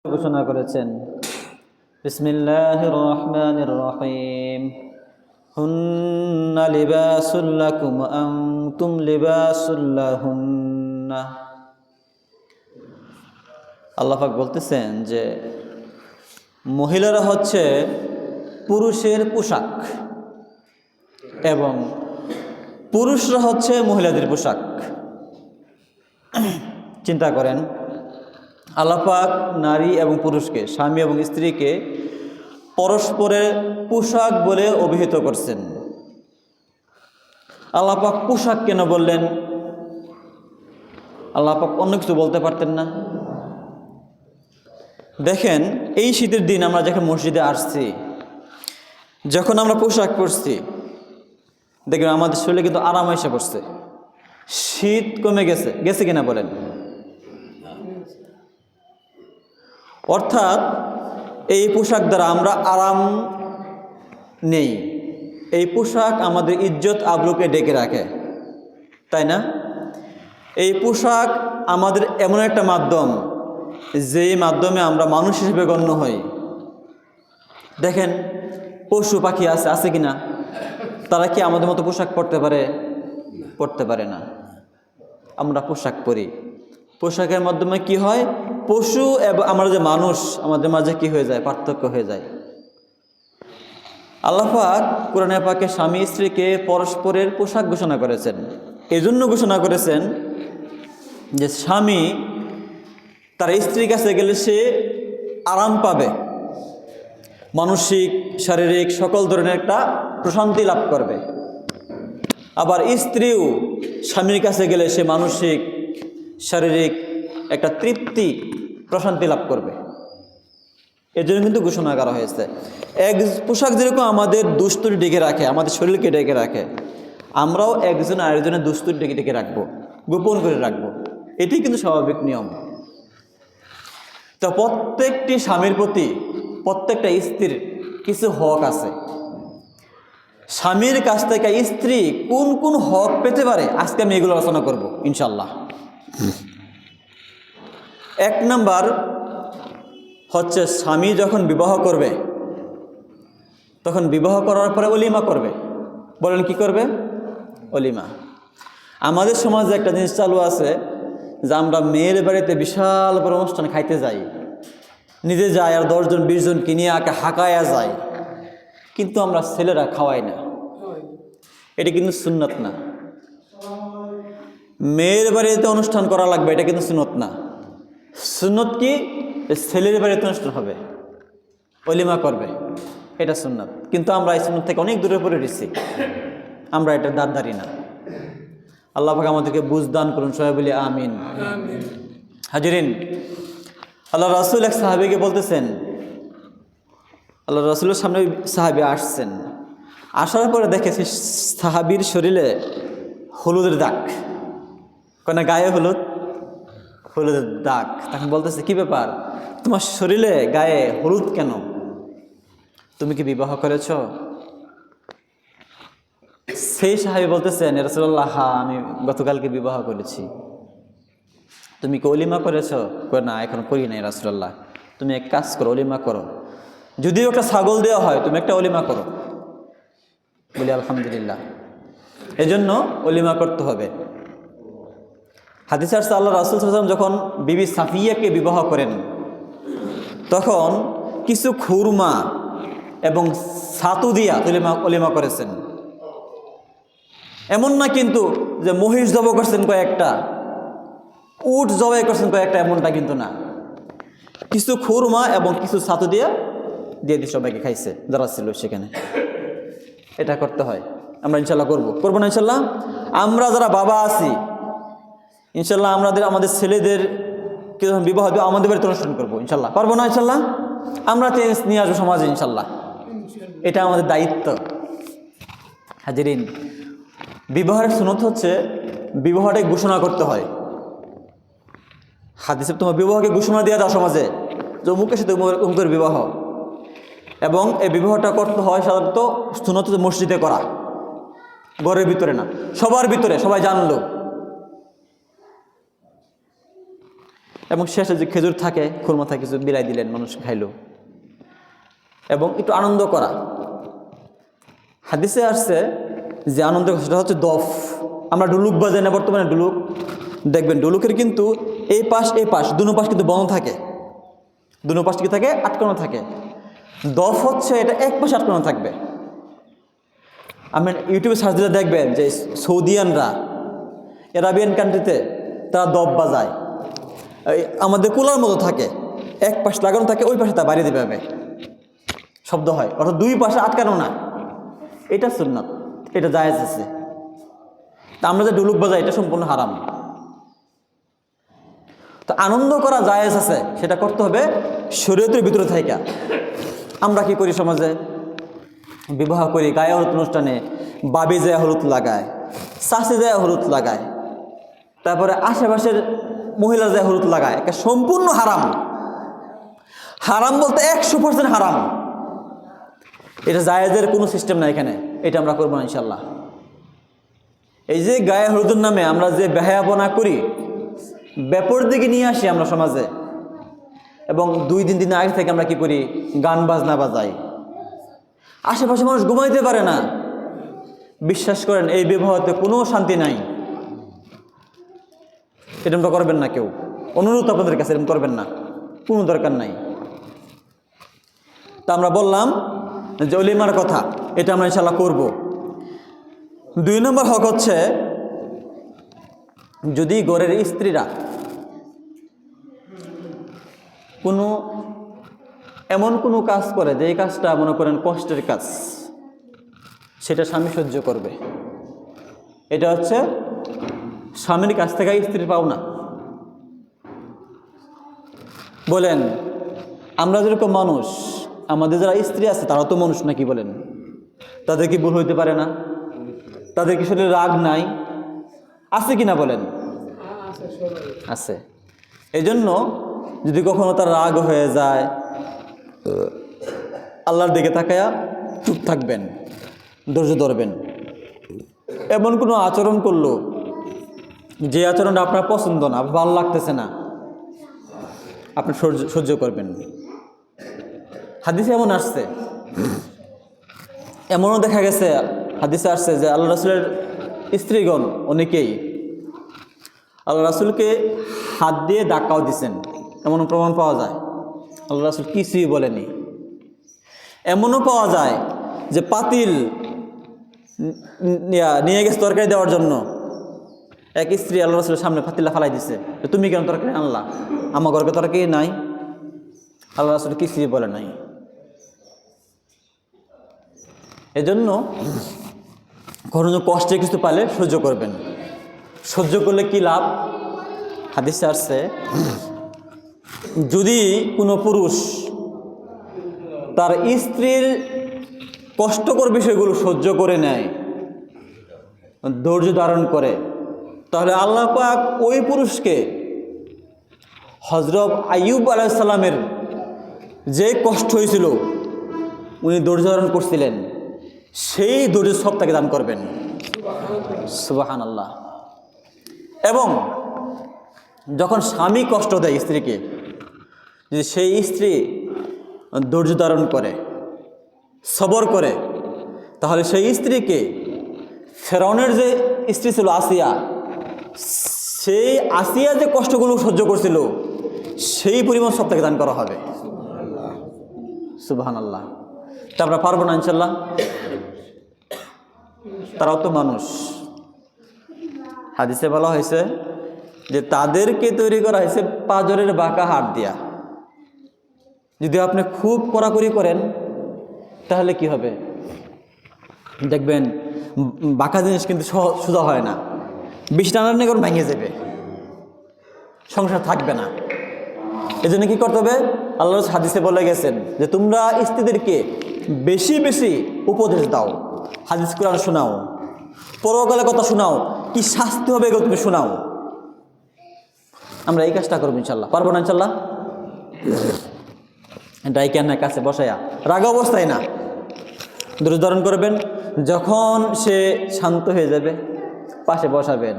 ঘোষণা করেছেন। বিসমিল্লাহির রহমানির রহিম। হুন্না লিবাসুল লাকুম ওয়া আনতুম লিবাসুল লাহুন্না। আল্লাহ পাক বলতেছেন যে মহিলারা হচ্ছে পুরুষের পোশাক এবং পুরুষরা হচ্ছে মহিলাদের পোশাক। চিন্তা করেন, আল্লাহ পাক নারী এবং পুরুষকে, স্বামী এবং স্ত্রীকে পরস্পরের পোশাক বলে অভিহিত করছেন। আল্লাহ পাক পোশাক কেন বললেন? আল্লাহ পাক অন্য কিছু বলতে পারতেন না? দেখেন, এই শীতের দিন আমরা যখন মসজিদে আসছি, যখন আমরা পোশাক পরছি, দেখবেন আমাদের শরীরে কিন্তু আরাম এসে পড়ছে। শীত কমে গেছে গেছে কিনা বলেন? অর্থাৎ এই পোশাক দ্বারা আমরা আরাম নেই। এই পোশাক আমাদের ইজ্জত আবরুকে ডেকে রাখে, তাই না? এই পোশাক আমাদের এমন একটা মাধ্যম, যেই মাধ্যমে আমরা মানুষ হিসেবে গণ্য হই। দেখেন, পশু পাখি আছে কিনা? তারা কি আমাদের মতো পোশাক পরতে পারে? পরতে পারে না। আমরা পোশাক পরি। পোশাকের মাধ্যমে কি হয়? পশু এবং আমরা যে মানুষ, আমাদের মাঝে কি হয়ে যায়? পার্থক্য হয়ে যায়। আল্লাহ পাক কোরআনে পাকে স্বামী স্ত্রীকে পরস্পরের পোশাক ঘোষণা করেছেন। এজন্য ঘোষণা করেছেন যে স্বামী তার স্ত্রীর কাছে গেলে সে আরাম পাবে, মানসিক শারীরিক সকল ধরনের একটা প্রশান্তি লাভ করবে। আবার স্ত্রীও স্বামীর কাছে গেলে সে মানসিক শারীরিক একটা তৃপ্তি, প্রশান্তি লাভ করবে। এর জন্য কিন্তু ঘোষণা করা হয়েছে। এক পোশাক যেরকম আমাদের দুস্তুরি ডেকে রাখে, আমাদের শরীরকে ডেকে রাখে, আমরাও একজন আরেকজনের দুস্তুরি ডেকে রাখবো, গোপন করে রাখবো। এটি কিন্তু স্বাভাবিক নিয়ম। তো প্রত্যেকটি স্বামীর প্রতি প্রত্যেকটা স্ত্রীর কিছু হক আছে। স্বামীর কাছ থেকে স্ত্রী কোন কোন হক পেতে পারে, আজকে আমি এগুলো আলোচনা করব ইনশাল্লাহ। এক নাম্বার হচ্ছে, স্বামী যখন বিবাহ করবে তখন বিবাহ করার পরে অলিমা করবে। বলেন কি করবে? অলিমা। আমাদের সমাজে একটা জিনিস চালু আছে যে আমরা মেয়ের বাড়িতে বিশাল বড় অনুষ্ঠান খাইতে যাই, নিজে যাই আর 10 জন 20 জন কিনিয়ে আঁকে হাঁকায়া যায়, কিন্তু আমরা ছেলেরা খাওয়াই না। এটা কিন্তু সুন্নত না। মেয়ের বাড়িতে অনুষ্ঠান করা লাগবে, এটা কিন্তু সুন্নত না। সুন্নত কি? ছেলের বাড়িতে অনুষ্ঠান হবে, অলিমা করবে, এটা সুন্নত। কিন্তু আমরা এই সুন্নত থেকে অনেক দূরে পড়ে রয়েছি, আমরা এটা দাঁড়ি না। আল্লাহ পাক আমাদেরকে বুঝ দান করুন, সবাই বলি আমিন। হাজিরিন, আল্লাহ রাসূল এক সাহাবীকে বলতেছেন, আল্লাহ রাসূলের সামনে সাহাবী আসছেন, আসার পরে দেখেছি সাহাবীর শরীরে হলুদের দাগ, কেন গায়ে হলুদের দাগ। তখন বলতেছে, কি ব্যাপার, তোমার শরীরে গায়ে হলুদ কেন? তুমি কি বিবাহ করেছ? সেই সাহাবী বলতেছেন, ইয়া রাসূলুল্লাহ, হ্যাঁ, আমি গতকালকে বিবাহ করেছি। তুমি কি অলিমা করেছ? না, এখন করি নাই রাসূলুল্লাহ। তুমি এক কাজ করো, অলিমা করো। যদিও একটা ছাগল দেওয়া হয়, তুমি একটা অলিমা করো। বলি আলহামদুলিল্লাহ। এজন্য অলিমা করতে হবে। হাদিসে আসছে, আল্লাহ রাসূল সাল্লাল্লাহু আলাইহি ওয়াসাল্লাম যখন বিবি সাফিয়াকে বিবাহ করেন, তখন কিছু খুরমা এবং ছাতু দিয়া অলিমা করেছেন। এমন না কিন্তু যে মহিষ জবাই করছেন কয়েকটা, উট জবাই করছেন কয়েকটা, এমনটা কিন্তু না। কিছু খুরমা এবং কিছু ছাতু দিয়ে দিয়ে সবাইকে খাইছে যারা ছিল সেখানে। এটা করতে হয়। আমরা ইনশাল্লাহ করবো না ইনশাল্লাহ? আমরা যারা বাবা আছি, ইনশাল্লাহ আমাদের ছেলেদের যখন বিবাহ হবে আমাদের বাড়িতে অনুষ্ঠান করবো ইনশাল্লাহ। পারবো না ইনশাল্লাহ? আমরা চেঞ্জ নিয়ে আসবো সমাজে ইনশাল্লাহ। এটা আমাদের দায়িত্ব। হাজিরিন, বিবাহের সুন্নত হচ্ছে বিবাহটাই ঘোষণা করতে হয়। হাদিসে তোমার বিবাহকে ঘোষণা দিয়ে দাও সমাজে যে অমুকের সাথে অমুকের বিবাহ, এবং এই বিবাহটা করতে হয় সাধারণত সুন্নত মসজিদে করা, ঘরের ভিতরে না, সবার ভিতরে, সবাই জানলো। এবং শেষে যে খেজুর থাকে, খুরমা থাকে, কিছু বিলাই দিলেন, মানুষ খাইলো। এবং একটু আনন্দ করা। হাদিসে আসছে যে আনন্দ, সেটা হচ্ছে দফ। আমরা ডুলুক বাজাই না বর্তমানে, ডুলুক দেখবেন, ডুলুকের কিন্তু এই পাশ দুনো পাশ কিন্তু বন্ধ থাকে, দুনো পাশ কি থাকে, আটকানো থাকে। দফ হচ্ছে এটা এক পাশে আটকানো থাকবে। আপনি ইউটিউবে সার্চ দিলে দেখবেন যে সৌদিয়ানরা, এরাবিয়ান কান্ট্রিতে তারা দফ বাজায়, আমাদের কুলার মতো থাকে, এক পাশ লাগানো থাকে, ওই পাশে তা বাড়িয়ে দেবে হবে, শব্দ হয়, অর্থাৎ দুই পাশে আটকানো না। এটা সুন্নাত, এটা জায়েজ আছে। তা আমরা যে ডুলুক বাজাই এটা সম্পূর্ণ হারাম। তো আনন্দ করা জায়েজ আছে, সেটা করতে হবে শরীয়তের ভিতরে থাইকা। আমরা কি করি সমাজে, বিবাহ করি, গায়ে হলুদ অনুষ্ঠানে বাবি যায় হলুদ লাগায়, চাষি যায় হলুদ লাগায়, তারপরে আশেপাশের মহিলা যায় হলুদ লাগায়, এটা সম্পূর্ণ হারাম। হারাম বলতে 100% হারাম। এটা জায়েজের কোনো সিস্টেম নাই এখানে, এটা আমরা করবো না ইনশাল্লাহ। এই যে গায়ে হলুদের নামে আমরা যে বেহায়াপনা করি, ব্যাপর দিকে নিয়ে আসি আমরা সমাজে, এবং 2-3 দিন আগে থেকে আমরা কি করি, গান বাজনা বাজাই, আশেপাশে মানুষ ঘুমাইতে পারে না। বিশ্বাস করেন এই বিবাহতে কোনো শান্তি নাই। এরকমটা করবেন না কেউ, অনুরোধ আপনাদের কাছে, এরকম করবেন না, কোনো দরকার নাই। তা আমরা বললাম যে অলিমার কথা, এটা আমরা ইনশাল্লাহ করব। 2 নম্বর হক হচ্ছে, যদি ঘরের স্ত্রীরা এমন কোনো কাজ করে যে এই কাজটা মনে করেন কষ্টের কাজ, সেটা স্বামী সহ্য করবে। এটা হচ্ছে স্বামীর কাছ থেকে স্ত্রীর পাওনা। বলেন, আমরা যেরকম মানুষ, আমাদের যারা স্ত্রী আছে তারাও তো মানুষ নাকি? বলেন, তাদের কি ভুল হইতে পারে না? তাদের কি শরীরে রাগ নাই? আছে কি না বলেন? আছে। এই জন্য যদি কখনো তার রাগ হয়ে যায়, আল্লাহর দিকে তাকায়া চুপ থাকবেন, ধৈর্য ধরবেন। এমন কোনো আচরণ করলো যে আচরণটা আপনার পছন্দ না, ভালো লাগতেছে না, আপনি সহ্য করবেন। হাদিসে এমন আসছে, এমনও দেখা গেছে, হাদিসে আসছে যে আল্লাহ রাসূলের স্ত্রীগণ অনেকেই আল্লাহ রাসূলকে হাত দিয়ে ধাক্কাও দিছেন, এমনও প্রমাণ পাওয়া যায়। আল্লাহ রাসূল কিছুই বলেনি। এমনও পাওয়া যায় যে পাতিল নিয়ে গেছে তরকারি দেওয়ার জন্য, এক স্ত্রী আল্লাহ রাসূলের সামনে পাতিলটা ফালাই দিছে, তুমি কেন তরকারি আনলা, আমার ঘরে তরকারি নাই। আল্লাহ রাসূল কিছুই বলে নাই। এজন্য কোনো কষ্টে কিছু পালে সহ্য করবেন। সহ্য করলে কি লাভ? হাদিসে আসছে, যদি কোনো পুরুষ তার স্ত্রীর কষ্টকর বিষয়গুলো সহ্য করে নেয়, ধৈর্য ধারণ করে, তাহলে আল্লাহ পাক ওই পুরুষকে হযরত আইয়ুব আলাইহিস সালামের যে কষ্ট হয়েছিল, উনি ধৈর্য ধারণ করছিলেন, সেই ধৈর্য সব তাকে দান করবেন। সুবহানাল্লাহ। এবং যখন স্বামী কষ্ট দেয় স্ত্রীকে, যদি সেই স্ত্রী ধৈর্য ধারণ করে, সবর করে, তাহলে সেই স্ত্রীকে ফেরাউনের যে স্ত্রী ছিল আসিয়া, সেই আসিয়া যে কষ্টগুলো সহ্য করছিল, সেই পরিমাণ সব তাকে দান করা হবে। সুবহানাল্লাহ। তা আমরা পারবো না ইনশাল্লাহ? তারাও তো মানুষ। হাদিসে বলা হয়েছে যে তাদেরকে তৈরি করা হয়েছে পাঁজরের বাঁকা হাড় দিয়া। যদি আপনি খুব কড়াকড়ি করেন তাহলে কি হবে? দেখবেন বাঁকা জিনিস কিন্তু সোজা হয় না, বেশি টানাটানি করে ভেঙে যাবে, সংসার থাকবে না। এই জন্য কী করতে হবে? আল্লাহ হাদিসে বলে গেছেন যে তোমরা স্ত্রীদেরকে বেশি বেশি উপদেশ দাও, হাদিস কোরআন শোনাও, পরকালের কথা শোনাও, কি শাস্তি হবে এগুলো তুমি শোনাও। আমরা এই কাজটা করবো ইনশাল্লাহ। পারবো না ইনশাল্লাহ? ডাইকান্নার কাছে বসাইয়া, রাগ অবস্থায় না, ধৈর্য ধারণ করবেন। যখন সে শান্ত হয়ে যাবে পাশে বসাবেন,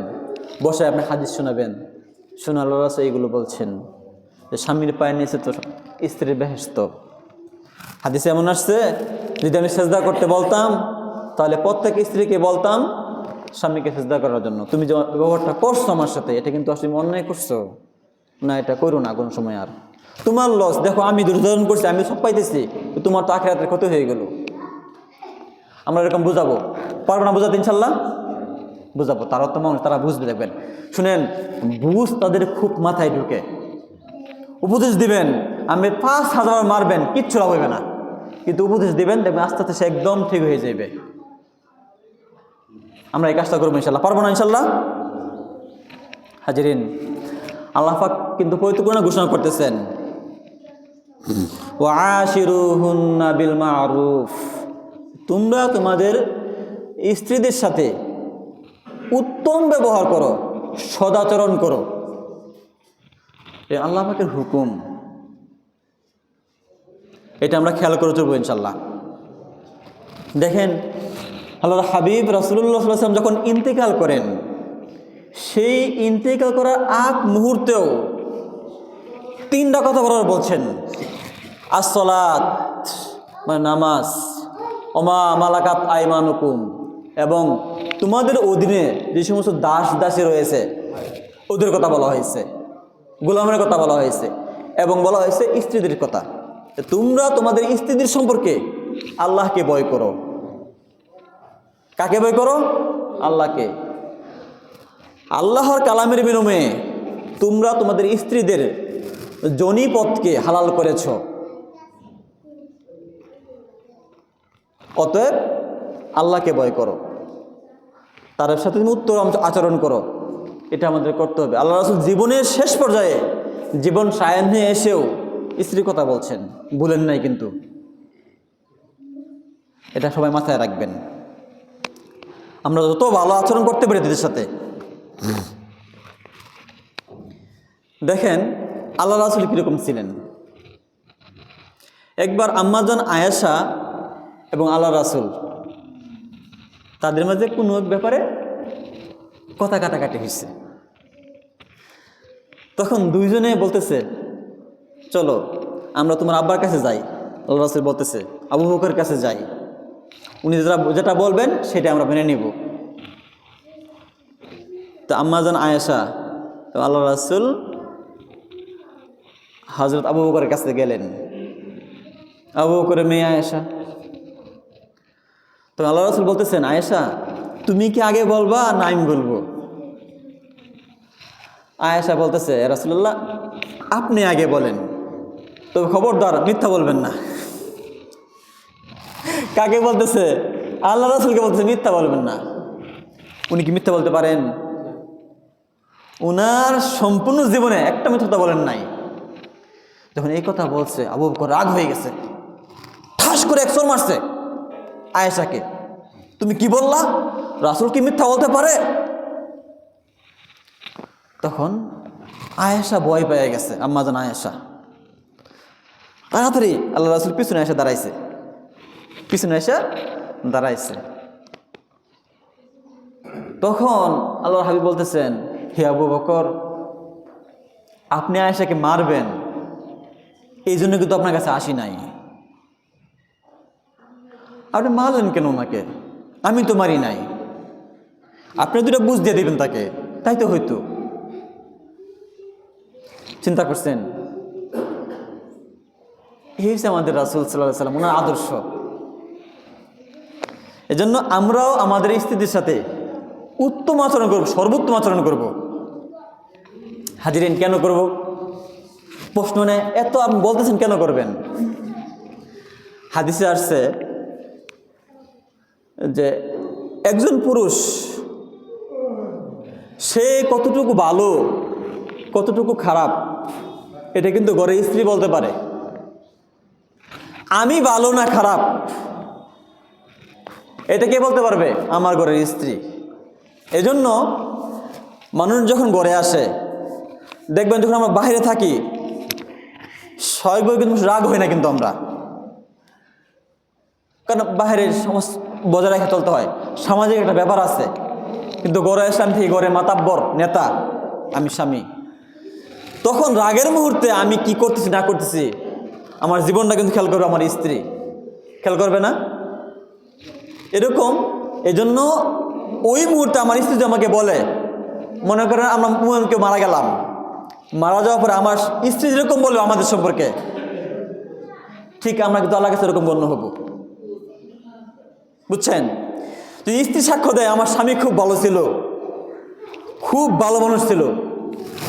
বসায় আপনি হাদিস শোনাবেন, শোনা আল্লাহ রাসূল এইগুলো বলছেন, যে স্বামীর পায়ের নিচে তো স্ত্রীর বেহেশত। হাদিসে এমন আসছে, যদি আমি সেজদা করতে বলতাম তাহলে প্রত্যেক স্ত্রীকে বলতাম স্বামীকে সেজদা করার জন্য। তুমি যে ব্যবহারটা করছো আমার সাথে, এটা কিন্তু আসলে অন্যায় করছো, না এটা করো না কোনো সময় আর। তোমার লস, দেখো আমি দুর্যোধন করছি, আমি সব পাইতেছি, তোমার তো আখিরাতের ক্ষতি হয়ে গেল। আমরা এরকম বুঝাবো, পারবো না বুঝাতে ইনশাল্লাহ? বুঝাবো, তারা তো মানুষ, তারা বুঝবে। দেখবেন, শুনেন, বুঝ তাদের খুব মাথায় ঢুকে। উপদেশ দিবেন, আমি 5,000 মারবেন, কিচ্ছু লাভ হইবে না, কিন্তু উপদেশ দিবেন, দেখবেন আস্তে আস্তে সে একদম ঠিক হয়ে যাবে। আমরা এই কাজটা করবো ইনশাল্লাহ, পারবো না ইনশাল্লাহ? হাজিরিন, আল্লাহ পাক কিন্তু পবিত্র কোরআনে ঘোষণা করতেছেন, ওয়া আশিরুহুন্না বিল মারুফ, তোমরা তোমাদের স্ত্রীদের সাথে উত্তম ব্যবহার করো, সদাচরণ করো। এই আল্লাহ পাকের হুকুম, এটা আমরা খেয়াল করে চলবো ইনশাল্লাহ। দেখেন, আল্লাহর হাবিব রাসূলুল্লাহ সাল্লাল্লাহু আলাইহি ওয়াসাল্লাম যখন ইন্তেকাল করেন, সেই ইন্তেকাল করার আগ মুহূর্তেও 3টা কথা বলার বলছেন। আসসালাত মানে নামাজ, ওমা মালাকাত আইমানুকুম, এবং তোমাদের অধীনে যে সমস্ত দাস দাসী রয়েছে ওদের কথা বলা হয়েছে, গোলামের কথা বলা হয়েছে, এবং বলা হয়েছে স্ত্রীদের কথা। তোমরা তোমাদের স্ত্রীদের সম্পর্কে আল্লাহকে ভয় করো। কাকে ভয় করো? আল্লাহকে। আল্লাহর কালামের বিনিময়ে তোমরা তোমাদের স্ত্রীদের জনিপথকে হালাল করেছ, অতএব আল্লাহকে ভয় করো, তার সাথে তুমি উত্তম আচরণ করো। এটা আমাদের করতে হবে। আল্লাহ রাসূল জীবনের শেষ পর্যায়ে, জীবন সায়াহ্নে এসেও স্ত্রীর কথা বলছেন, ভুলেন নাই কিন্তু। এটা সবাই মাথায় রাখবেন। আমরা যত ভালো আচরণ করতে পারি তাদের সাথে। দেখেন আল্লাহ রাসূল কীরকম ছিলেন। একবার আম্মাজান আয়েশা এবং আল্লাহ রাসূল, তাদের মাঝে কোনো এক ব্যাপারে কথা কাটাকাটি হয়েছে। তখন দুইজনে বলতেছে, চলো আমরা তোমার আব্বার কাছে যাই। আল্লাহ রাসূল বলতেছে, আবু বকরের কাছে যাই, উনি যেটা বলবেন সেটা আমরা মেনে নিব। তো আম্মাজান আয়েশা তো আল্লাহ রাসূল হযরত আবু বকরের কাছে গেলেন। আবু বকরের মেয়ে আয়েশা। তো আল্লাহ রাসূল বলতেছেন, আয়েশা তুমি কি আগে বলবা না আমি বলবো? আয়েশা বলতেছে, ইয়া রাসূলুল্লাহ আপনি আগে বলেন, তবে খবরদার মিথ্যা বলবেন না। কাকে বলতেছে? আল্লাহ রাসূলকে বলতেছে মিথ্যা বলবেন না। উনি কি মিথ্যা বলতে পারেন? উনার সম্পূর্ণ জীবনে একটা মিথ্যা বলেন নাই। যখন এই কথা বলছে, আবু বকর রাগ হয়ে গেছে, ঠাস করে এক চড় মারছে আয়েশাকে। তুমি কি বললা? রাসূল কি মিথ্যা বলতে পারে? তখন আয়েশা ভয় পেয়ে গেছে, আম্মাজান আয়েশা তাড়াতাড়ি আল্লাহ রাসূল পিছনে এসে দাঁড়াইছে, তখন আল্লাহর হাবিব বলতেছেন, হে আবু বকর, আপনি আয়েশাকে মারবেন এই জন্য কিন্তু আপনার কাছে আসি নাই। আপনি মারলেন কেন ওনাকে? আমি তো মারি নাই। আপনি দুটো বুঝ দিয়ে দেবেন তাকে, তাই তো হইতো। চিন্তা করছেন? এই হচ্ছে আমাদের রাসূল সাল্লাল্লাহু আলাইহি ওয়াসাল্লাম, ওনার আদর্শ। এজন্য আমরাও আমাদের স্ত্রীদের সাথে উত্তম আচরণ করব, সর্বোত্তম আচরণ করব। হাজিরিন, কেন করব? প্রশ্ন নেই, এত আপনি বলতেছেন কেন করবেন? হাদিসে আসছে যে একজন পুরুষ সে কতটুকু ভালো কতটুকু খারাপ এটা কিন্তু ঘরের স্ত্রী বলতে পারে। আমি ভালো না খারাপ এটা কে বলতে পারবে? আমার ঘরের স্ত্রী। এজন্য মানুষ যখন ঘরে আসে, দেখবেন যখন আমরা বাইরে থাকি স্বাভাবিকভাবে কিন্তু রাগ হয় না, কিন্তু আমরা, কারণ বাইরের সমাজ বজায় রেখে চলতে হয়, সামাজিক একটা ব্যাপার আছে। কিন্তু ঘরে এসে আমি ঘরে মাতাব্বর নেতা, আমি স্বামী, তখন রাগের মুহূর্তে আমি কি করতেছি না করতেছি আমার জীবনটা কিন্তু খেয়াল করবে আমার স্ত্রী, খেয়াল করবে না? এরকম এজন্য ওই মুহূর্তে আমার স্ত্রী যে আমাকে বলে, মনে করেন আমরা কেউ মারা গেলাম, মারা যাওয়ার পরে আমার স্ত্রী যেরকম বলবে আমাদের সম্পর্কে, ঠিক আমরা কিন্তু আল্লাহর কাছে এরকম গণ্য হব। বুঝছেন? যদি স্ত্রী সাক্ষ্য দেয় আমার স্বামী খুব ভালো ছিল, খুব ভালো মানুষ ছিল,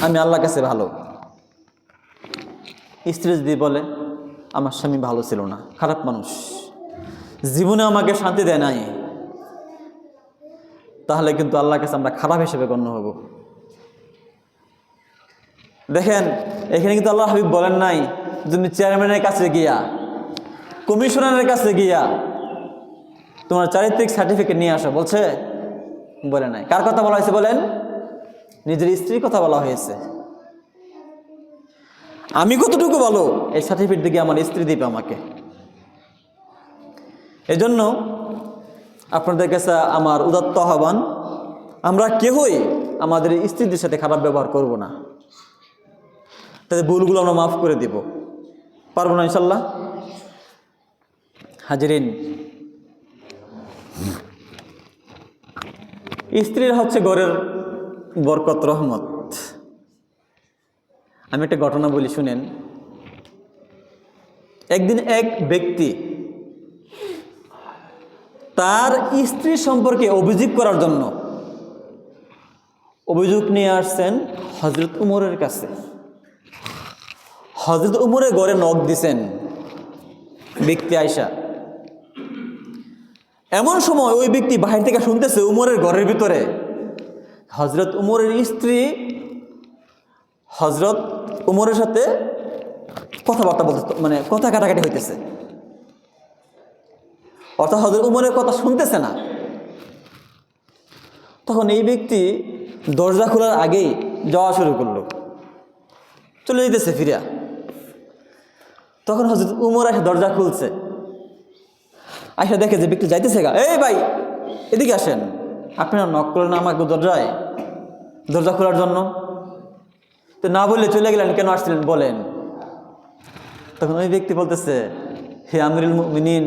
আমি আল্লাহর কাছে ভালো। স্ত্রী যদি বলে আমার স্বামী ভালো ছিল না, খারাপ মানুষ, জীবনে আমাকে শান্তি দেয় নাই, তাহলে কিন্তু আল্লাহর কাছে আমরা খারাপ হিসেবে গণ্য হব। দেখেন এখানে কিন্তু আল্লাহ হাবিব বলেন নাই তুমি চেয়ারম্যানের কাছে গিয়া, কমিশনারের কাছে গিয়া তোমার চারিত্রিক সার্টিফিকেট নিয়ে আসো, বলছে? বলে নাই। কার কথা বলা হয়েছে বলেন? নিজের স্ত্রীর কথা বলা হয়েছে। আমি কতটুকু ভালো এই সার্টিফিকেট দিকে আমার স্ত্রী দিবে আমাকে। এজন্য আপনাদের কাছে আমার উদাত্ত আহ্বান, আমরা কেউই আমাদের স্ত্রীদের সাথে খারাপ ব্যবহার করব না, তাদের ভুলগুলো আমরা মাফ করে দিব, পারবো না ইনশাল্লাহ? হাজিরিন, স্ত্রীর হচ্ছে ঘরের বরকত, রহমত। আমি একটা ঘটনা বলি, শুনেন। একদিন এক ব্যক্তি তার স্ত্রী সম্পর্কে অভিযোগ করার জন্য অভিযোগ নিয়ে আসছেন হযরত উমরের কাছে। হযরত উমরের ঘরে নক দিছেন ব্যক্তি আয়সা। এমন সময় ওই ব্যক্তি বাহির থেকে শুনতেছে উমরের ঘরের ভিতরে হযরত উমরের স্ত্রী হযরত উমরের সাথে কথাবার্তা বলতে, মানে কথা কাটাকাটি হইতেছে, অর্থাৎ হযরত উমরের কথা শুনতেছে না। তখন এই ব্যক্তি দরজা খোলার আগেই যাওয়া শুরু করলো, চলে যেতেছে ফিরিয়া। তখন হযরত উমর এসে দরজা খুলছে, আয়সা দেখে যে ব্যক্তি যাইতেছে, গা এই ভাই এদিকে আসেন, আপনারা নক করলেন আমাকে দরজায়, দরজা খোলার জন্য, তো না বললে চলে গেলেন, কেন আসছিলেন বলেন? তখন ওই ব্যক্তি বলতেছে, হে আমিরুল মুমিনিন,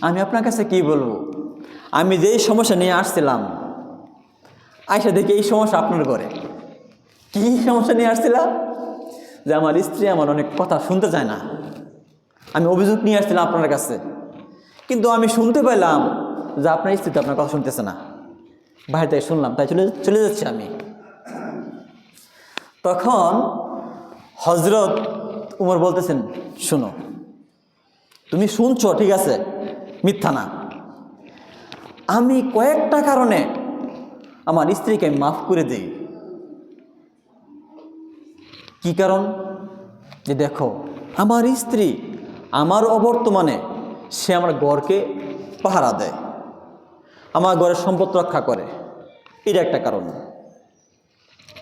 আমি আপনার কাছে কি বলবো, আমি যেই সমস্যা নিয়ে আসছিলাম, আয়সা দেখি এই সমস্যা আপনার ঘরে। কি সমস্যা নিয়ে আসছিলাম? যে আমার স্ত্রী আমার অনেক কথা শুনতে চায় না, আমি অভিযোগ নিয়ে আসছিলাম আপনার কাছে, কিন্তু আমি শুনতে পেলাম যে আপনার স্ত্রী তো আপনার কথা শুনতেছে না, বাইরে থেকে শুনলাম, তাই চলে যাচ্ছি আমি। তখন হযরত উমর বলতেছেন, শুনো, তুমি শুনছো ঠিক আছে, মিথ্যা না, আমি কয়েকটা কারণে আমার স্ত্রীকে মাফ করে দিই। কি কারণ? যে দেখো, আমার স্ত্রী আমার অবর্তমানে সে আমার ঘরকে পাহারা দেয়, আমার ঘরের সম্পদ রক্ষা করে, এটা একটা কারণ।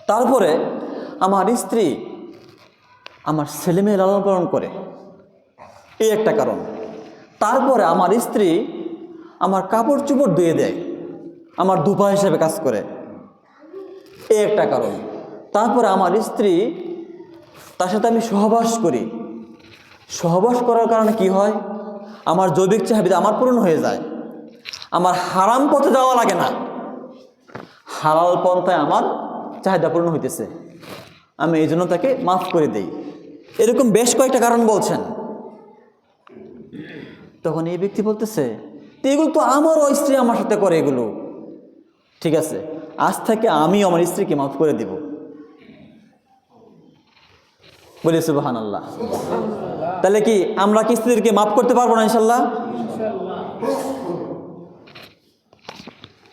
তারপরে আমার স্ত্রী আমার ছেলেমেয়ে লালন পালন করে, এই একটা কারণ। তারপরে আমার স্ত্রী আমার কাপড় চোপড় ধুয়ে দেয়, আমার দুপা হিসেবে কাজ করে, এই একটা কারণ। তারপরে আমার স্ত্রী, তার সাথে আমি সহবাস করি, সহবাস করার কারণে কি হয়, আমার জৈবিক চাহিদা আমার পূরণ হয়ে যায়, আমার হারাম পথে যাওয়া লাগে না, হালাল পন্থায় আমার চাহিদা পূরণ হইতেছে, আমি এই জন্য তাকে মাফ করে দিই। এরকম বেশ কয়েকটা কারণ বলছেন। তখন এই ব্যক্তি বলতেছে, এগুলো তো আমারও স্ত্রী আমার সাথে করে, এগুলো ঠিক আছে, আজ থেকে আমি আমার স্ত্রীকে মাফ করে দিব। বলি সুবহানাল্লাহ। তাহলে কি আমরা কি স্ত্রীদেরকে মাফ করতে পারবো না ইনশাল্লাহ?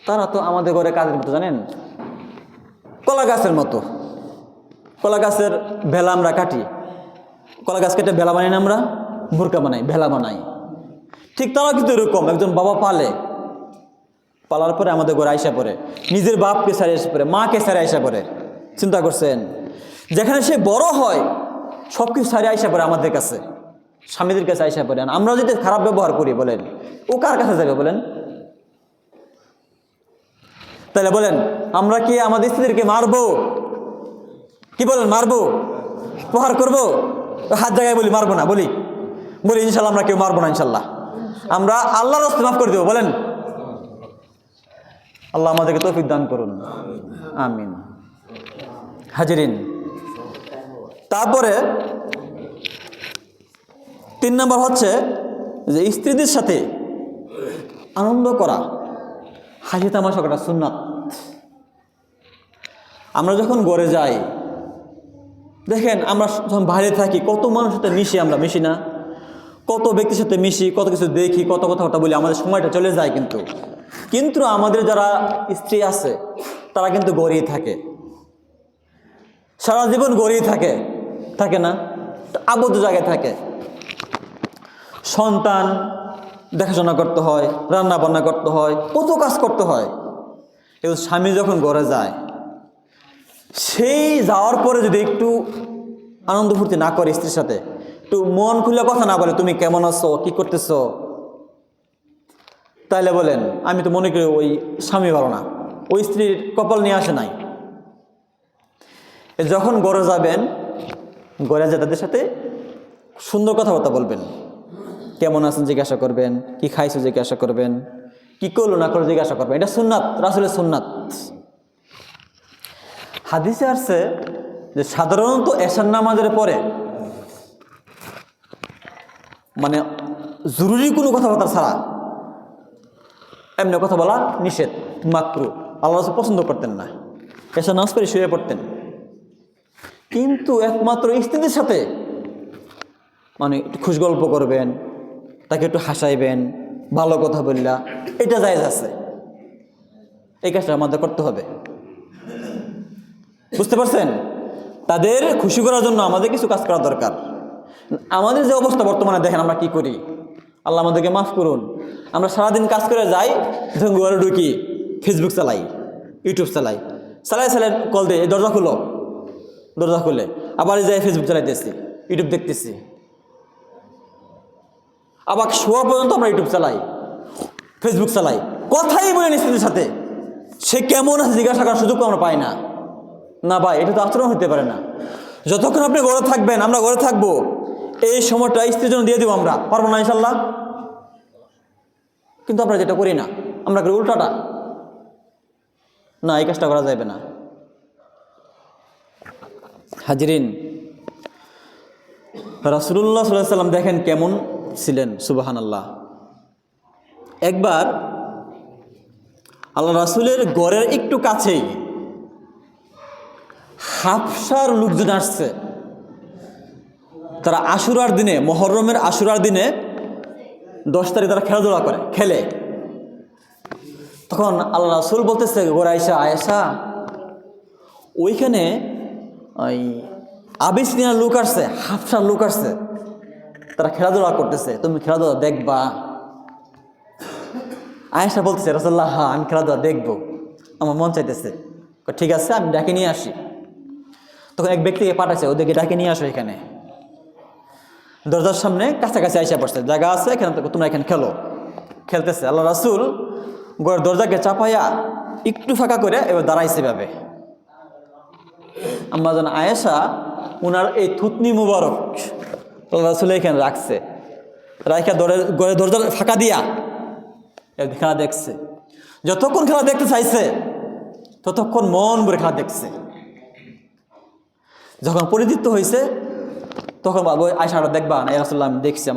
তারা তো আমাদের ঘরে কাজের মতো, জানেন, কলা গাছের মতো। কলা গাছের ভেলা আমরা কাটি, কলা গাছ কেটে ভেলা বানাই না, আমরা বোরকা বানাই, ভেলা বানাই। ঠিক তারা কিন্তু এরকম, একজন বাবা পালার পরে আমাদের ঘরে আইসা পড়ে, নিজের বাপকে সারিয়ে এসে পড়ে, মাকে সারিয়ে আইসা পড়ে। চিন্তা করছেন, যেখানে সে বড় হয় সব কিছু সারিয়ে আইসা পড়ে আমাদের কাছে, স্বামীদের কাছে আইসা পড়ে। আমরা যদি খারাপ ব্যবহার করি, বলেন ও কার কাছে যাবে বলেন? তাহলে বলেন আমরা কি আমাদের স্ত্রীদেরকে মারবো? কি বলেন, মারবো? প্রহার করবো, হাত জায়গায় বলি মারবো না, বলি ইনশাল্লাহ আমরা কেউ মারবো না, ইনশাল্লাহ আমরা আল্লাহর রাস্তায় মাফ করে দেবো, বলেন। আল্লাহ আমাদেরকে তৌফিক দান করুন, আমিন। হাজিরিন, তারপরে 3 নম্বর হচ্ছে যে স্ত্রীদের সাথে আনন্দ করা, হাসি তামাশা করা সুন্নাত। আমরা যখন ঘরে যাই, দেখেন আমরা যখন বাইরে থাকি কত মানুষের সাথে মিশি, আমরা মিশি না? কত ব্যক্তির সাথে মিশি, কত কিছু দেখি, কত কথাবার্তা বলি, আমাদের সময়টা চলে যায়। কিন্তু আমাদের যারা স্ত্রী আছে তারা কিন্তু ঘরেই থাকে, সারা জীবন ঘরেই থাকে না? আবদ্ধ জায়গায় থাকে। সন্তান দেখাশোনা করতে হয়, রান্না বান্না করতে হয়, কত কাজ করতে হয়। এবং স্বামী যখন ঘরে যায়, সেই যাওয়ার পরে যদি একটু আনন্দ ফুর্তি না করে স্ত্রীর সাথে, একটু মন খুলে কথা না বলে, তুমি কেমন আছো, কি করতেছো, তাইলে বলেন আমি তো মনে করি ওই স্বামী ভালো না, ওই স্ত্রীর কপাল নিয়ে আসে নাই। যখন ঘরে যাবেন, ঘরে যে তাদের সাথে সুন্দর কথাবার্তা বলবেন, কেমন আছেন জিজ্ঞাসা করবেন, কি খাইছো জিজ্ঞাসা করবেন, কি করলো না করলো জিজ্ঞাসা করবেন। এটা সুন্নাত, রাসূলের সুন্নাত। হাদিসে আসছে যে সাধারণত এশার নামাজের পরে, মানে জরুরি কোনো কথাবার্তা ছাড়া এমনি কথা বলা নিষেধ, মাকরুহ। আল্লাহ রাসূল পছন্দ করতেন না, এশার নামাজ পড়ে শুয়ে পড়তেন। কিন্তু একমাত্র স্ত্রীদের সাথে মানে একটু খুশ গল্প করবেন, তাকে একটু হাসাইবেন, ভালো কথা বললা, এটা জায়েজ আছে। এই কাজটা আমাদের করতে হবে, বুঝতে পারছেন? তাদের খুশি করার জন্য আমাদের কিছু কাজ করা দরকার। আমাদের যে অবস্থা বর্তমানে দেখেন আমরা কি করি, আল্লাহ আমাদেরকে মাফ করুন। আমরা সারাদিন কাজ করে যাই, যখন ঘরে ঢুকি ফেসবুক চালাই, ইউটিউব চালাই, কল দিয়ে দরজা খুলে আবার যাই ফেসবুক চালাইতেছি, ইউটিউব দেখতেছি, আবার শোয়া পর্যন্ত আমরা ইউটিউব চালাই, ফেসবুক চালাই, কথাই বলি স্ত্রীর সাথে। সে কেমন আছে জিজ্ঞাসা করার সুযোগ আমরা পাই না। না ভাই, এটা তো আচরণ হতে পারে না। যতক্ষণ আপনি ঘরে থাকবেন, আমরা ঘরে থাকবো, এই সময়টা স্ত্রীর জন্য দিয়ে দিব, আমরা পারবো না ইনশাল্লাহ। কিন্তু আমরা যেটা করি না, আমরা করি উল্টাটা। না, এই কাজটা করা যাবে না। হাজিরিন, রাসূলুল্লাহ সাল্লাল্লাহু আলাইহি ওয়াসাল্লাম দেখেন কেমন ছিলেন, সুবহানাল্লাহ। একবার আল্লাহ রাসূলের ঘরের একটু কাছেই হাবশার লোকজন আসছে। তারা আশুরার দিনে, মুহররমের আশুরার দিনে 10 তারিখ তারা খেলাধুলা করে, খেলে। তখন আল্লাহ রাসূল বলতেছে, ঘরে আয়েশা, ওইখানে ওই আবিসিনিয়ার লোক আসছে, হাবশার লোক আসছে, তারা খেলাধুলা করতেছে, তুমি খেলাধুলা দেখবা? আয়েশা বলতেছে, রাসূলুল্লাহ, হ্যাঁ আমি খেলাধুলা দেখবো, আমার মন চাইতেছে। ঠিক আছে, আমি ডাকে নিয়ে আসি। তখন এক ব্যক্তিকে পাঠাইছে, ওদেরকে ডাকে নিয়ে আসো। এখানে দরজার সামনে কাছাকাছি আইসা পড়ছে, জায়গা আছে এখানে, তোমরা এখানে খেলতেছে। আল্লাহ রাসূল ঘরের দরজাকে চাপাইয়া একটু ফাঁকা করে এবার দাঁড়াইছে ভাবে। আম্মা জান আয়েশা উনার এই থুতনি মুবারক আল্লাহ রাসূল এখানে রাখছে, রাইখা ঘরের দরজা ফাঁকা দিয়া খেলা দেখছে। যতক্ষণ খেলা দেখতে চাইছে ততক্ষণ মন ভরে খেলা দেখছে। যখন পরিতৃপ্ত হয়েছে তখন বলবো, আয়েশা দেখবা না? রাসূলুল্লাহ, আমি দেখছি,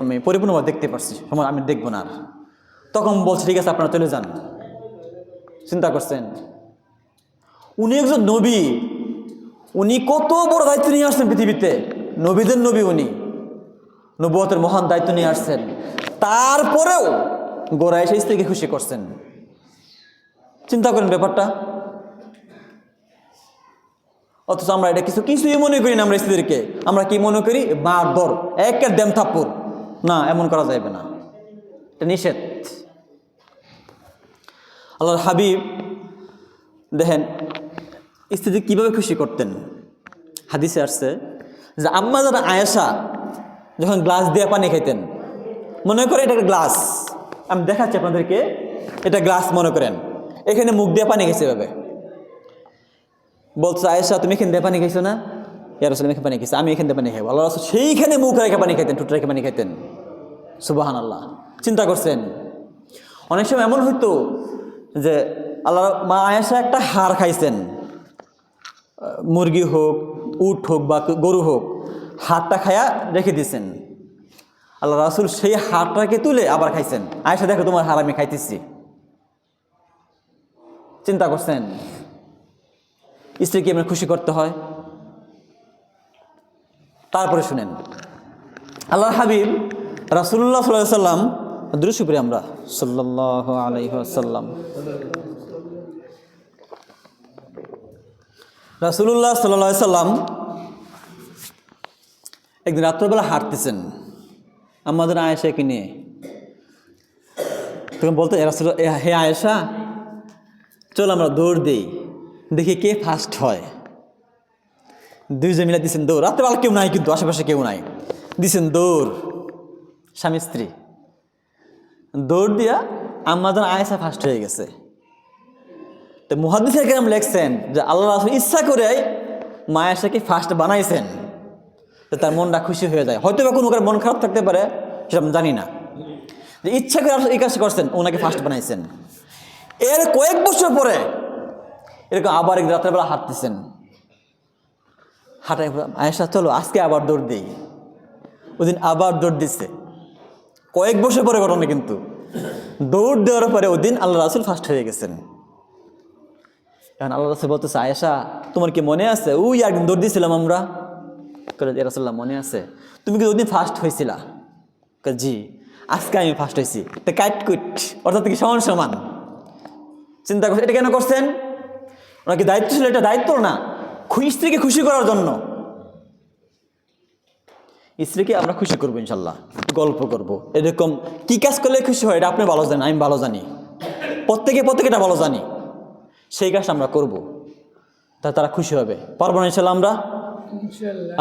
আমি পরিপূর্ণভাবে দেখতে পারছি, সময় আমি দেখবো না আর। তখন বলছে, ঠিক আছে আপনারা চলে যান। চিন্তা করছেন, উনি একজন নবী, উনি কত বড় দায়িত্ব নিয়ে আসছেন পৃথিবীতে, নবীদের নবী উনি, নবুয়তের মহান দায়িত্ব নিয়ে আসছেন। তারপরেও গোরা এসে স্ত্রীকে খুশি করছেন। চিন্তা করেন ব্যাপারটা। অথচ আমরা এটা কিছুই মনে করি না। আমরা স্ত্রীদেরকে আমরা কি মনে করি? মার দর, একের দেম থাপ্পড়। না, এমন করা যাবে না, এটা নিষেধ। আল্লাহর হাবিব দেখেন স্ত্রীকে কীভাবে খুশি করতেন। হাদিসে আসছে যে আম্মা জান আয়েশা যখন গ্লাস দিয়ে পানি খাইতেন, মনে করে এটা একটা গ্লাস, আমি দেখাচ্ছি আপনাদেরকে, এটা গ্লাস মনে করেন, এখানে মুখ দিয়ে পানি খেয়েছে এভাবে। বলছে, আয়েশা তুমি এখানে দিয়ে পানি খাইছো না? ইয়া রাসূলুল্লাহ এখানে পানি খেয়েছে, আমি এখান থেকে পানি খাইবো। আল্লাহ রাসূল সেইখানে মুখ রেখে পানি খাইতেন, ঠোঁট রেখে পানি খাইতেন। সুবহানাল্লাহ। চিন্তা করছেন, অনেক সময় এমন হইতো যে আল্লাহ মা আয়েশা একটা হাড় খাইছেন, মুরগি হোক, উট হোক বা গরু হোক, হাড়টা খায়া রেখে দিয়েছেন। আল্লাহ রাসূল সেই হাড়টাকে তুলে আবার খাইছেন। আয়েশা, দেখো তোমার হাড় আমি খাইতেছি। চিন্তা করছেন, স্ত্রীকে এমন খুশি করতে হয়। তারপরে শুনেন, আল্লাহর হাবিব রাসূলুল্লাহ সাল্লাল্লাহু আলাইহি ওয়াসাল্লাম, দুরূদ পড়ি আমরা, সাল্লাল্লাহু আলাইহি ওয়াসাল্লাম। রাসূলুল্লাহ সাল্লাল্লাহু আলাইহি ওয়াসাল্লাম একদিন রাত্রবেলা হাঁটতেছেন আমাদের আয়েশাকে নিয়ে। তখন বলতে, হে আয়েশা, চল আমরা দৌড় দিই, দেখি কে ফার্স্ট হয়। দুইজন মিলে দিচ্ছেন দৌড়। রাত্রেবেলা কেউ নাই, কিন্তু আশেপাশে কেউ নাই, দিচ্ছেন দৌড়। স্বামী স্ত্রী দৌড় দিয়া আমাদের আয়েশা ফার্স্ট হয়ে গেছে। তো মুহাদ্দিসে কেরাম লেখছেন যে আল্লাহ রাসূল ইচ্ছা করে মা আয়েশাকে ফার্স্ট বানাইছেন, তার মনটা খুশি হয়ে যায়। হয়তো বা কোনো মন খারাপ থাকতে পারে, সেটা আমি জানি না, যে ইচ্ছা করে এই কাজ করছেন, ওনাকে ফার্স্ট বানাইছেন। এর কয়েক বছর পরে এরকম আবার এক রাত্রেবেলা হাঁটতেছেন, হাঁটাই, আয়েশা চলো আজকে আবার দৌড় দিই। ওদিন আবার দৌড় দিচ্ছে, কয়েক বছর পরে ঘটনা। কিন্তু দৌড় দেওয়ার পরে ওদিন আল্লাহ রাসূল ফার্স্ট হয়ে গেছেন। এখন আল্লাহ রাসূল বলতেছে, আয়েশা তোমার কি মনে আছে ওই একদিন দৌড় দিয়েছিলাম আমরা? ইয়া রাসূলুল্লাহ, মনে আছে। তুমি কি ওদিন ফার্স্ট হয়েছিলা? জি। আজকে আমি ফার্স্ট হয়েছি। তো কাটকুট, অর্থাৎ কি সমান সমান। চিন্তা করছেন এটা কেন করছেন? ওনার কি দায়িত্ব ছিল? এটা দায়িত্ব না, স্ত্রীকে খুশি করার জন্য। স্ত্রীকে আমরা খুশি করবো ইনশাল্লাহ, গল্প করব। এরকম কি কাজ করলে খুশি হয় এটা আপনি ভালো জানেন, আমি ভালো জানি, প্রত্যেকে এটা ভালো জানি। সেই কাজটা আমরা করব, তারা খুশি হবে। পারবো না ইনশাল্লাহ আমরা?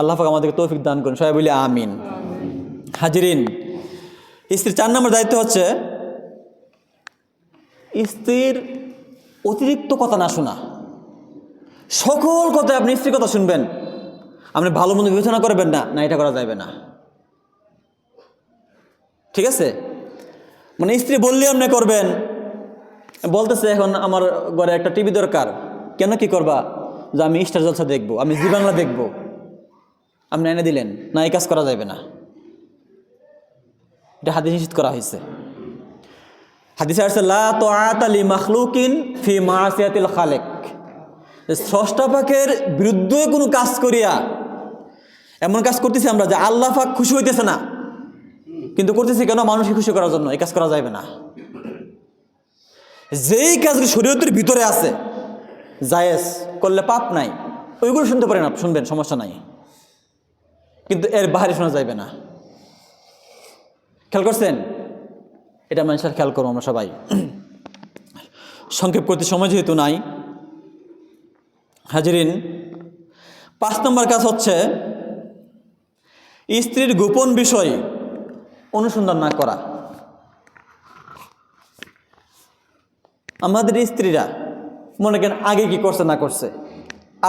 আল্লাহ পাক আমাদেরকে তৌফিক দান করুন, সবাই বলি আমিন। হাজিরিন, স্ত্রীর 4 নম্বর দায়িত্ব হচ্ছে স্ত্রীর অতিরিক্ত কথা না শোনা। সকল কথায় আপনি স্ত্রীর কথা শুনবেন, আপনি ভালো মন্দ বিবেচনা করবেন না, না এটা করা যাবে না। ঠিক আছে? মানে স্ত্রী বললে আপনি করবেন। বলতেছে এখন আমার ঘরে একটা টিভি দরকার, কেন কি করবা? যে আমি স্টার জলসা দেখবো, আমি জি বাংলা দেখবো, আপনি এনে দিলেন না, এই কাজ করা যাবে না। এটা হাদিসে নিষেধ করা হয়েছে। হাদিসে আসছে লা তাআতা লি মাখলুকিন ফি মাসিয়াতিল খালিক। স্রষ্টা পাকের বিরুদ্ধে কোনো কাজ করিয়া, এমন কাজ করতেছি আমরা যে আল্লাহ পাক খুশি হইতেছে না, কিন্তু করতেছি কেন? মানুষকে খুশি করার জন্য। এই কাজ করা যাবে না। যেই কাজগুলো শরীয়তের ভিতরে আছে, জায়েজ, করলে পাপ নাই, ওইগুলো শুনতে পারেন, শুনবেন, সমস্যা নাই, কিন্তু এর বাইরে শোনা যাবে না। খেয়াল করছেন? এটা মানুষের খেয়াল করবো আমরা সবাই। সংক্ষেপ করতে সময় যেহেতু নাই, হাজিরিন, 5 নম্বর কাজ হচ্ছে স্ত্রীর গোপন বিষয় অনুসন্ধান না করা। আমাদের স্ত্রীরা মনে করেন আগে কি করছে না করছে,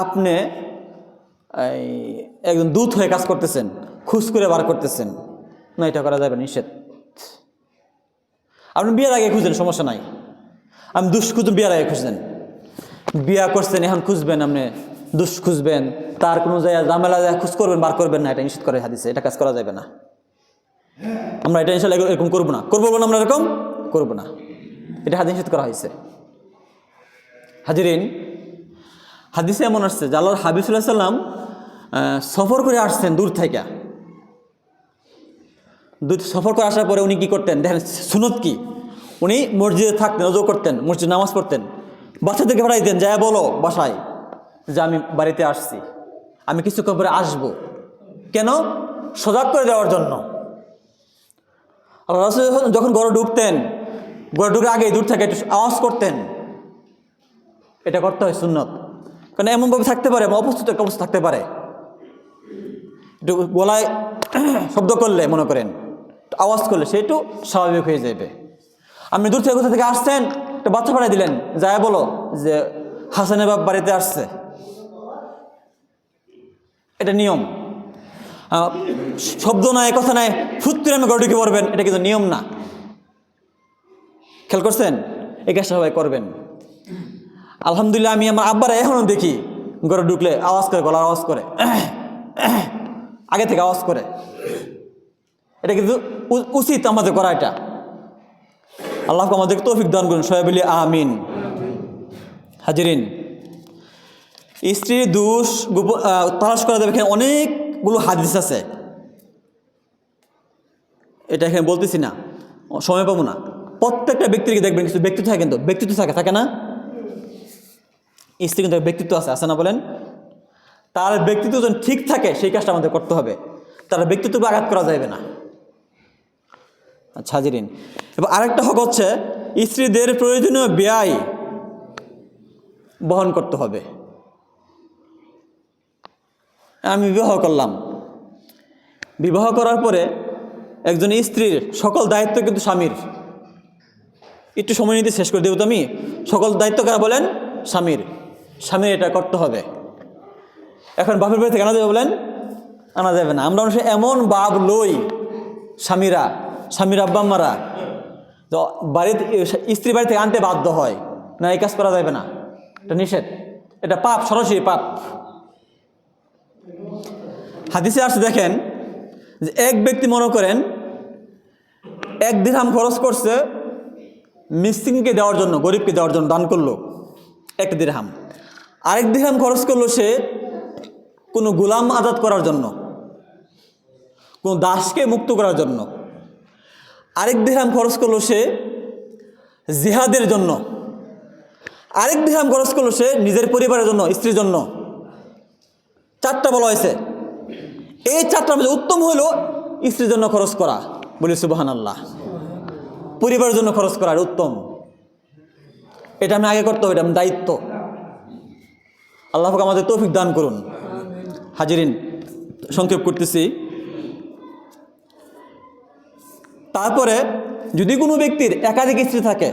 আপনি একজন দূত হয়ে কাজ করতেছেন, খুঁজ করে বার করতেছেন, না, এটা করা যাবে, নিষেধ। আপনি বিয়ের আগে খুঁজেন, সমস্যা নাই, আমি দুষ খুঁজুন, বিয়ের আগে খুঁজলেন, বিয়া করছেন এখন খুঁজবেন, আপনি দুষ খুঁজবেন, তার কোনো জায়গায় ঝামেলা খুঁজ করবেন, বার করবেন না, এটা নিষেধ করে হাদিসে, এটা কাজ করা যাবে না। আমরা এটা ইনশাআল্লাহ এরকম করবো না, করবো না, আমরা এরকম করবো না, এটা হাদিস নিষেধ করা হয়েছে। হাজিরিন, হাদিসে এমন আসছে যে আল্লাহর হাবিব সাল্লাল্লাহু আলাইহি ওয়াসাল্লাম সফর করে আসছেন দূর থেকে। সফর করে আসার পরে উনি কি করতেন দেখেন, সুন্নত কি, উনি মসজিদে থাকতেন, ওযু করতেন, মসজিদে নামাজ পড়তেন, বাচ্চাদেরকে পাঠাইতেন, যায় বলো বাসায় যে আমি বাড়িতে আসছি, আমি কিছুক্ষণ পরে আসবো। কেন? সজাগ করে দেওয়ার জন্য। আল্লাহ রাসূল যখন ঘরে ঢুকতেন, ঘরে ঢুকে আগে দূর থেকে একটু আওয়াজ করতেন, এটা করতে হয়, সুন্নত। কারণ এমনভাবে থাকতে পারে, অপ্রস্তুত একটা অবস্থা থাকতে পারে, একটু গলায় শব্দ করলে, মনে করেন আওয়াজ করলে, সে একটু স্বাভাবিক হয়ে যাবে। আপনি দূর থেকে কোথা থেকে আসছেন, একটা বাচ্চা পাঠিয়ে দিলেন, যায় বলো যে হাসানের বাপ বাড়িতে আসছে, এটা নিয়ম। শব্দ নাই, কথা নাই, ফুট করে আমি ঘরে ঢুকে পড়বেন, এটা কিন্তু নিয়ম না। খেয়াল করছেন? এই কাজটা সবাই করবেন। আলহামদুলিল্লাহ আমি আমার আব্বারা এখনও দেখি ঘরে ঢুকলে আওয়াজ করে, গলার আওয়াজ করে, আগে থেকে আওয়াজ করে। এটা কিন্তু উচিত আমাদের করা। এটা আল্লাহ আমাদেরকে তৌফিক দান করুন, সবাই বলি আমিন। হাজিরিন, স্ত্রীর দোষ তালাশ করা যাবে, এখানে অনেকগুলো হাদিস আছে, এটা এখানে বলতেছি না, সময় পাবো না। প্রত্যেকটা ব্যক্তিকে দেখবেন কিছু ব্যক্তিত্ব থাকে, কিন্তু ব্যক্তিত্ব থাকে না? স্ত্রী কিন্তু ব্যক্তিত্ব আছে না? বলেন, তার ব্যক্তিত্ব যখন ঠিক থাকে সেই কাজটা আমাদের করতে হবে, তার ব্যক্তিত্বকে আঘাত করা যাবে না। আচ্ছা হাজিরিন, এবং আরেকটা হক হচ্ছে স্ত্রীদের প্রয়োজনীয় ব্যয় বহন করতে হবে। আমি বিবাহ করলাম, বিবাহ করার পরে একজন স্ত্রীর সকল দায়িত্ব কিন্তু স্বামীর। একটু সময় নিতে শেষ করে দেব তো আমি। সকল দায়িত্ব কারা বলেন? স্বামীর। স্বামীর এটা করতে হবে। এখন বাপের বাড়ি থেকে আনা যাবে বলেন? আনা যাবে না। আমরা অবশ্যই এমন বাপ লই স্বামীর আব্বা আম্মারা, তো বাড়িতে স্ত্রী বাড়ি থেকে আনতে বাধ্য হয় না, এই কাজ করা যাবে না, এটা নিষেধ, এটা পাপ, সরাসরি পাপ। হাদিসে আসছে দেখেন যে এক ব্যক্তি মনে করেন 1 দিরহাম খরচ করছে মিসকিনকে দেওয়ার জন্য, গরিবকে দেওয়ার জন্য দান করলো 1 দিরহাম। আরেক দিরহাম খরচ করলো সে কোনো গোলাম আজাদ করার জন্য, কোনো দাসকে মুক্ত করার জন্য। আরেক দিরহাম খরচ করলো সে জিহাদের জন্য। আরেক দিরহাম খরচ করলো সে নিজের পরিবারের জন্য, স্ত্রীর জন্য। 4টা বলা হয়েছে। এই 4টার মধ্যে উত্তম হলো স্ত্রীর জন্য খরচ করা। বলি সুবহানাল্লাহ। পরিবারের জন্য খরচ করার উত্তম। এটা আমি আগে করতে হবে, এটা আমার দায়িত্ব। আল্লাহ পাক আমাদের তৌফিক দান করুন। হাজিরিন, সংক্ষেপ করতেছি। তারপরে যদি কোনো ব্যক্তির একাধিক স্ত্রী থাকে,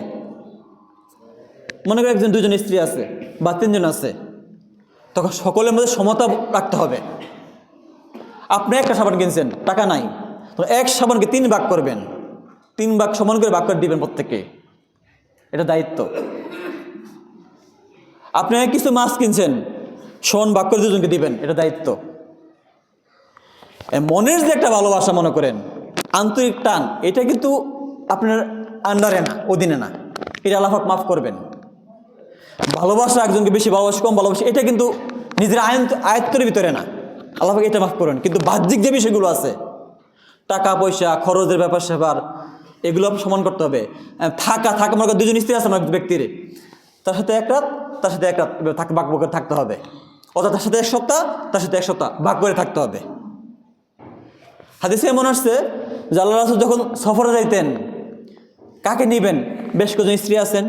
মনে করেন 1 2 স্ত্রী আছে বা 3 জন আছে, তখন সকলের মধ্যে সমতা রাখতে হবে। আপনি একটা সাবান কিনছেন, টাকা নাই, তো 1 সাবানকে 3 ভাগ করবেন, 3 ভাগ সমান করে ভাগ করে দিবেন প্রত্যেককে, এটা দায়িত্ব। আপনি কিছু মাছ কিনছেন, সমান ভাগ করে 2 জনকে দিবেন, এটা দায়িত্ব। মনের যে একটা ভালোবাসা মনে করেন, আন্তরিক টান, এটা কিন্তু আপনার আন্ডারে না, অধীনে না, এটা আল্লাহ পাক মাফ করবেন। ভালোবাসা, একজনকে বেশি ভালোবাসা কম ভালোবাসা, এটা কিন্তু নিজের আয়ত্তের ভিতরে না, আল্লাহ পাক এটা মাফ করেন। কিন্তু বাহ্যিক যে বিষয়গুলো আছে, টাকা পয়সা, খরচের ব্যাপার স্যাপার, এগুলো সমান করতে হবে। থাকা মনে করেন 2 জন স্ত্রী আছে আমার ব্যক্তির, তার সাথে 1 রাত, তার সাথে 1 রাত ভাগ করে থাকতে হবে, অর্থাৎ তার সাথে 1 সপ্তাহ, তার সাথে 1 সপ্তাহ ভাগ করে থাকতে হবে। হাদিসে এমন আসছে যে আল্লাহ রাসূল যখন সফরে যাইতেন, কাকে নিবেন? বেশ কজন স্ত্রী আছেন,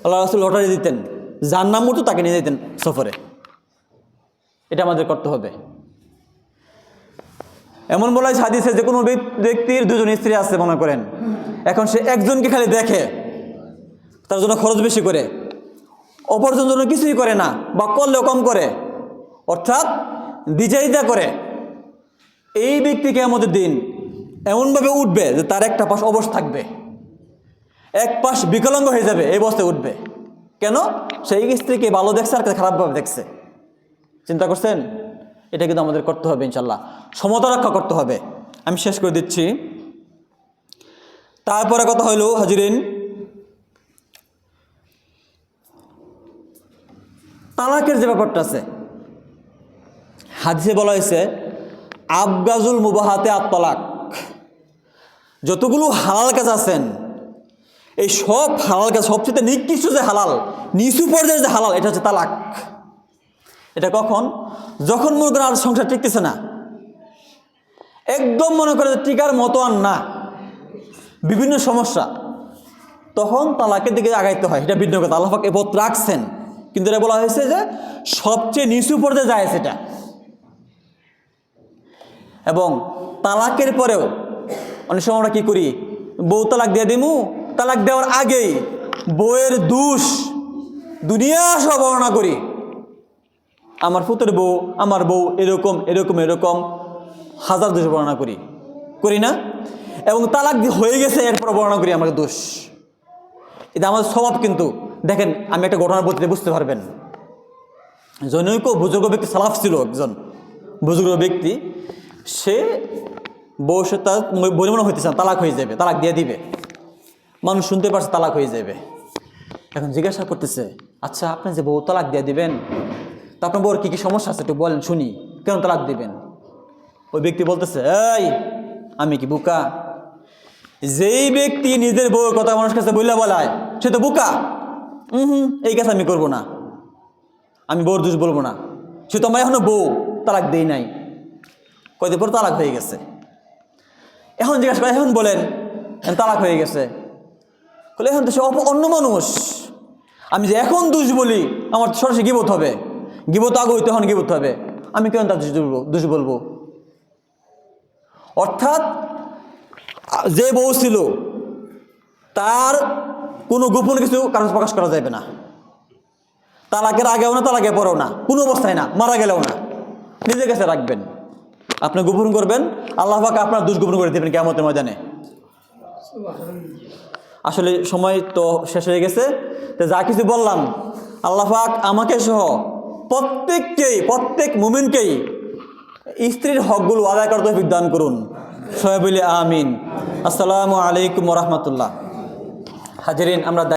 আল্লাহ রাসূল লটারি দিতেন, যার নাম মতো তাকে নিয়ে যেতেন সফরে। এটা আমাদের করতে হবে। এমন বলা হয় হাদিসে যে কোনো ব্যক্তির 2 জন স্ত্রী আছে মনে করেন, এখন সে একজনকে খালি দেখে, তার জন্য খরচ বেশি করে, অপরজনের জন্য কিছুই করে না বা করলেও কম করে, অর্থাৎ দ্বিচারিতা করে। এই ব্যক্তিকে আমাদের দিন এমনভাবে উঠবে যে তার একটা পাশ অবশ থাকবে, এক পাশ বিকলাঙ্গ হয়ে যাবে, এই অবস্থায় উঠবে। কেন? সেই স্ত্রীকে ভালো দেখছে আর খারাপভাবে দেখছে। চিন্তা করছেন? এটা কিন্তু আমাদের করতে হবে ইনশাল্লাহ, সমতা রক্ষা করতে হবে। আমি শেষ করে দিচ্ছি। তারপরে কথা হইল হাজিরিন, তালাকের যে ব্যাপারটা আছে, হাদিসে বলা হয়েছে আবগাজুল মুবাহাতে আত-তালাক। যতগুলো হালাল কাজ আছেন, এই সব হালাল কাজ সবচেয়ে নিকৃষ্ট যে হালাল, নিচু পর্যায়ের যে হালাল, এটা হচ্ছে তালাক। এটা কখন? যখন মনে করেন আর সংসার টিকতেছে না, একদম মনে করে টিকার মতো আর না, বিভিন্ন সমস্যা, তখন তালাকের দিকে আগাইতে হয়। এটা ভিন্ন কথা, আল্লাহ পাক এ পথ রাখছেন, কিন্তু এটা বলা হয়েছে যে সবচেয়ে নিচু পর্যায়ে যায় সেটা। এবং তালাকের পরেও অনেক সময় আমরা কী করি, বউ তালাক দিয়ে দিমু, তালাক দেওয়ার আগেই বউয়ের দোষ দুনিয়া সব বর্ণনা করি, আমার পুত্রের বউ, আমার বউ এরকম এরকম এরকম হাজার দোষ বর্ণনা করি না? এবং তালাক হয়ে গেছে এরপর বর্ণনা করি আমাকে দোষ। এটা আমাদের স্বভাব। কিন্তু দেখেন, আমি একটা ঘটনার বলতে বুঝতে পারবেন। জনৈক বুজুর্গ ব্যক্তি সালাফ ছিল, একজন বুজুর্গ ব্যক্তি। সে বউ সে তার বলে মনে হইতেছে না তালাক হয়ে যাবে, তালাক দিয়ে দিবে। মানুষ শুনতে পারছে তালাক হয়ে যাবে। এখন জিজ্ঞাসা করতেছে, আচ্ছা আপনি যে বউ তালাক দিয়ে দিবেন, তা আপনার বউর কী কী সমস্যা আছে একটু বলেন শুনি, কেন তালাক দিবেন? ওই ব্যক্তি বলতেছে, এই আমি কি বোকা? যেই ব্যক্তি নিজের বউয়ের কথা মানুষের কাছে বইলা বলায় সে তো বোকা। এই কাজ আমি করবো না, আমি বউর দোষ বলবো না। সে তো আমার এখনো বউ, তালাক দেই নাই, কয়দিন পর তালাক হয়ে গেছে। এখন জিজ্ঞাসা করে, এখন বলেন তালাক হয়ে গেছে, বলে এখন তো সে অন্য মানুষ। আমি যে এখন দোষ বলি, আমার তো সরাসরি গীবত হবে, গীবত আগে হইতে এখন গীবত হবে, আমি কেন তার দোষ বলবো? অর্থাৎ যে বউ ছিল তার কোনো গোপন কিছু কারণ প্রকাশ করা যাবে না। তালাকের আগেও না, তালাকের পরেও না, কোনো অবস্থায় না, মারা গেলেও না, নিজের কাছে রাখবেন। আপনি গোপন করবেন, আল্লাহ পাক আপনার দোষ গোপন করে দেবেন কিয়ামতের ময়দানে। আসলে সময় তো শেষ হয়ে গেছে। তো যা কিছু বললাম, আল্লাহ পাক আমাকে সহ প্রত্যেক মুমিনকেই স্ত্রীর হকগুলো আদায় করার তৌফিক দান করুন। সবাই বলি আমিন। আসসালামু আলাইকুম ওয়া রাহমাতুল্লাহ। হাজিরিন, আমরা